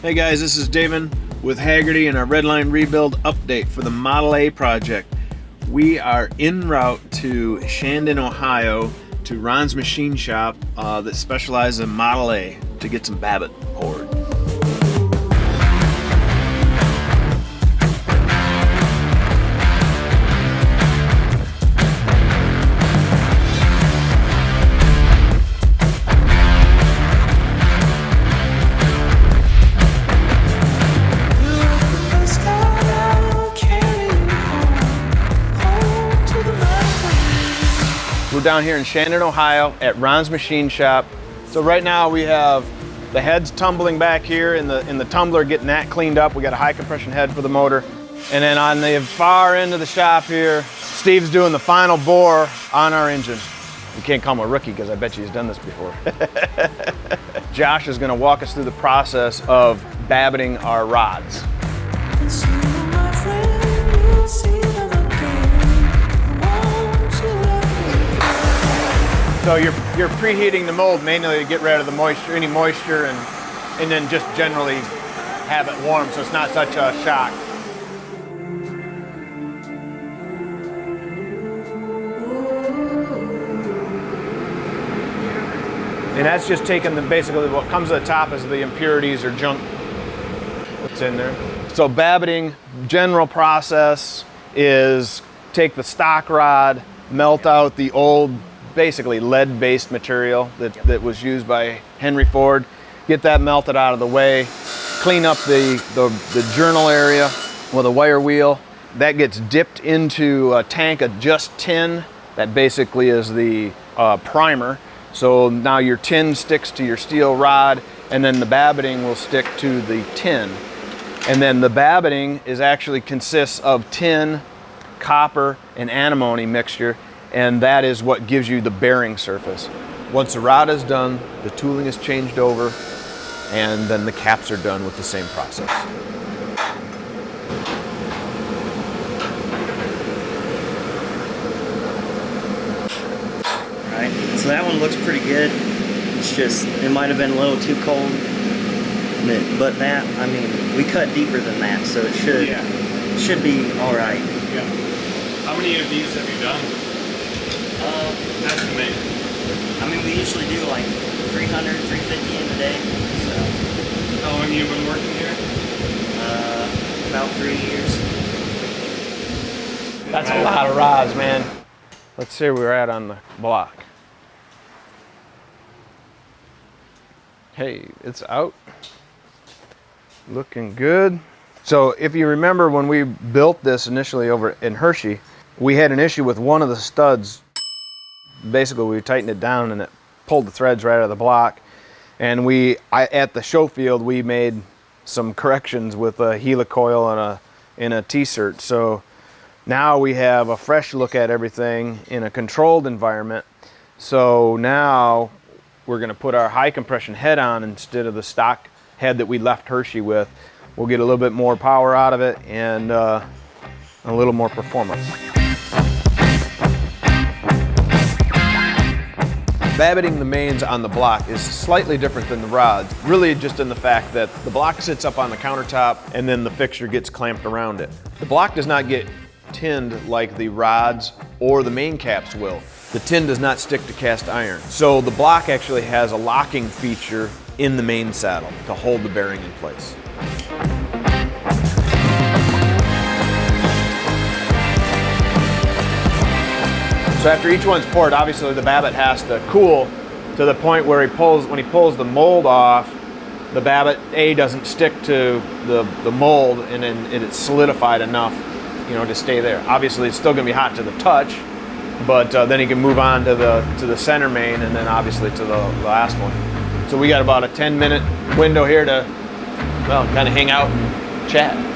Hey guys, this is Davin with Hagerty and our Redline Rebuild update for the Model A project. We are en route to Shandon, Ohio to Ron's machine shop that specializes in Model A to get some Babbitt poured. We're down here in Shandon, Ohio at Ron's machine shop. So right now we have the heads tumbling back here in the tumbler, getting that cleaned up. We got a high compression head for the motor. And then on the far end of the shop here, Steve's doing the final bore on our engine. You can't call him a rookie because I bet you he's done this before. Josh is gonna walk us through the process of babbitting our rods. So you're preheating the mold mainly to get rid of the moisture, any moisture, and then just generally have it warm so it's not such a shock. And that's just taking basically what comes at the top is the impurities or junk that's in there. So babbitting, general process is take the stock rod, melt out the old basically lead-based material that was used by Henry Ford, get that melted out of the way, clean up the journal area with a wire wheel. That gets dipped into a tank of just tin. That basically is the primer. So now your tin sticks to your steel rod, and then the babbitting will stick to the tin. And then the babbitting actually consists of tin, copper, and antimony mixture, and that is what gives you the bearing surface. Once the rod is done, the tooling is changed over, and then the caps are done with the same process. Right, so that one looks pretty good. It's just, it might have been a little too cold. But that, I mean, we cut deeper than that, so it should be all right. Yeah. How many of these have you done? Estimate. I mean, we usually do like 300, 350 in a day. So. How long have you been working here? About 3 years. That's a lot of rods, man. Let's see where we're at on the block. Hey, it's out. Looking good. So if you remember when we built this initially over in Hershey, we had an issue with one of the studs. Basically, we tightened it down and it pulled the threads right out of the block. And at the show field, we made some corrections with a helicoil and a T-cert. So now we have a fresh look at everything in a controlled environment. So now we're going to put our high compression head on instead of the stock head that we left Hershey with. We'll get a little bit more power out of it and a little more performance. Babbitting the mains on the block is slightly different than the rods, really just in the fact that the block sits up on the countertop and then the fixture gets clamped around it. The block does not get tinned like the rods or the main caps will. The tin does not stick to cast iron. So the block actually has a locking feature in the main saddle to hold the bearing in place. So after each one's poured, obviously the Babbitt has to cool to the point where when he pulls the mold off, the Babbitt doesn't stick to the mold and then it's solidified enough, to stay there. Obviously it's still gonna be hot to the touch, but then he can move on to the center main and then obviously to the last one. So we got about a 10-minute window here to, well, kind of hang out and chat.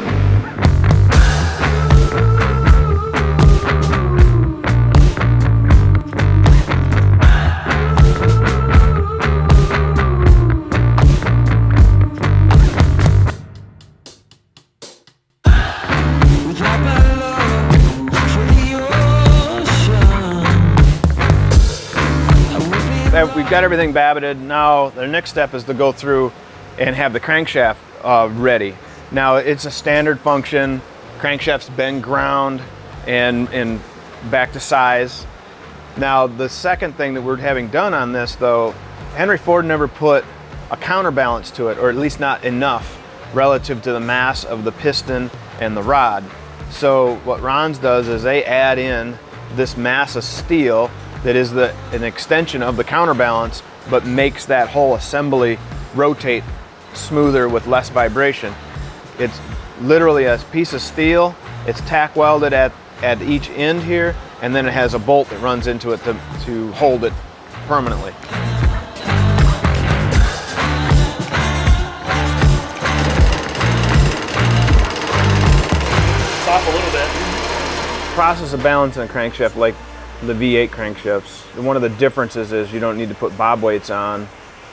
We've got everything babbitted. Now the next step is to go through and have the crankshaft ready. Now it's a standard function. Crankshaft's been ground and back to size. Now the second thing that we're having done on this though, Henry Ford never put a counterbalance to it, or at least not enough relative to the mass of the piston and the rod. So what Ron's does is they add in this mass of steel that is an extension of the counterbalance, but makes that whole assembly rotate smoother with less vibration. It's literally a piece of steel. It's tack welded at each end here, and then it has a bolt that runs into it to hold it permanently. Off a little bit. Process of balancing a crankshaft like the V8 crankshafts, one of the differences is you don't need to put bob weights on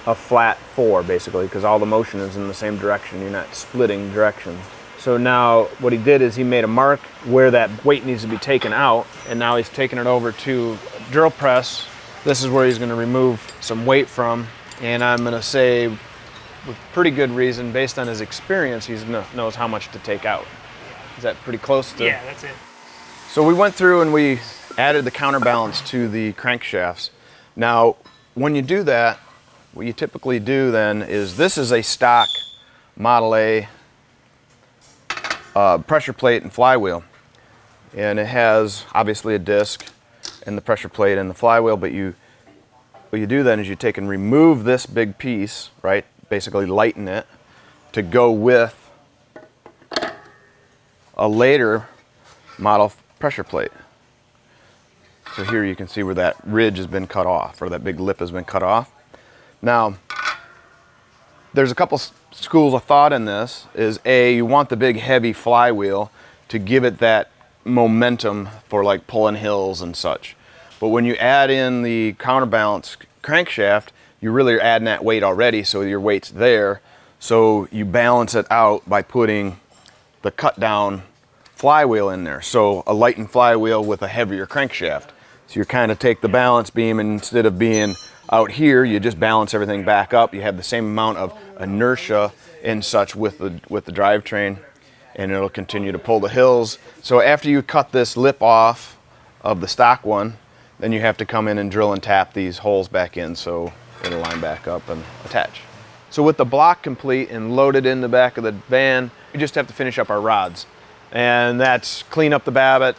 a flat 4 basically, because all the motion is in the same direction. You're not splitting direction. So now what he did is he made a mark where that weight needs to be taken out, and now he's taking it over to drill press. This is where he's going to remove some weight from, and I'm going to say with pretty good reason, based on his experience, he knows how much to take out. Is that pretty close to? Yeah, that's it. So we went through and we added the counterbalance to the crankshafts. Now, when you do that, what you typically do then is, this is a stock Model A pressure plate and flywheel. And it has obviously a disc and the pressure plate and the flywheel, but what you do then is you take and remove this big piece, right? Basically lighten it to go with a later model pressure plate. So here you can see where that ridge has been cut off, or that big lip has been cut off. Now, there's a couple schools of thought in this. Is A, you want the big heavy flywheel to give it that momentum for like pulling hills and such. But when you add in the counterbalance crankshaft, you really are adding that weight already, so your weight's there. So you balance it out by putting the cut down flywheel in there. So a lightened flywheel with a heavier crankshaft. So you kind of take the balance beam, and instead of being out here, you just balance everything back up. You have the same amount of inertia and such with the drivetrain, and it'll continue to pull the hills. So after you cut this lip off of the stock one, then you have to come in and drill and tap these holes back in so it'll line back up and attach. So with the block complete and loaded in the back of the van, we just have to finish up our rods. And that's clean up the Babbitt,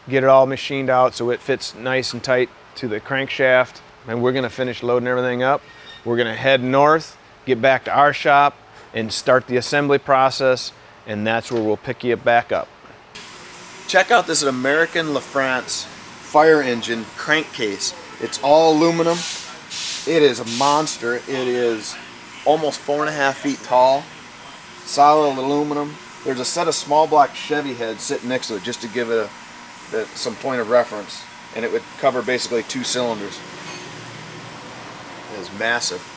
get it all machined out so it fits nice and tight to the crankshaft. And we're gonna finish loading everything up. We're gonna head north, get back to our shop, and start the assembly process, and that's where we'll pick you back up. Check out this American LaFrance fire engine crankcase. It's all aluminum. It is a monster. It is almost 4.5 feet tall, solid aluminum. There's a set of small block Chevy heads sitting next to it just to give it some point of reference, and it would cover basically 2 cylinders. It is massive.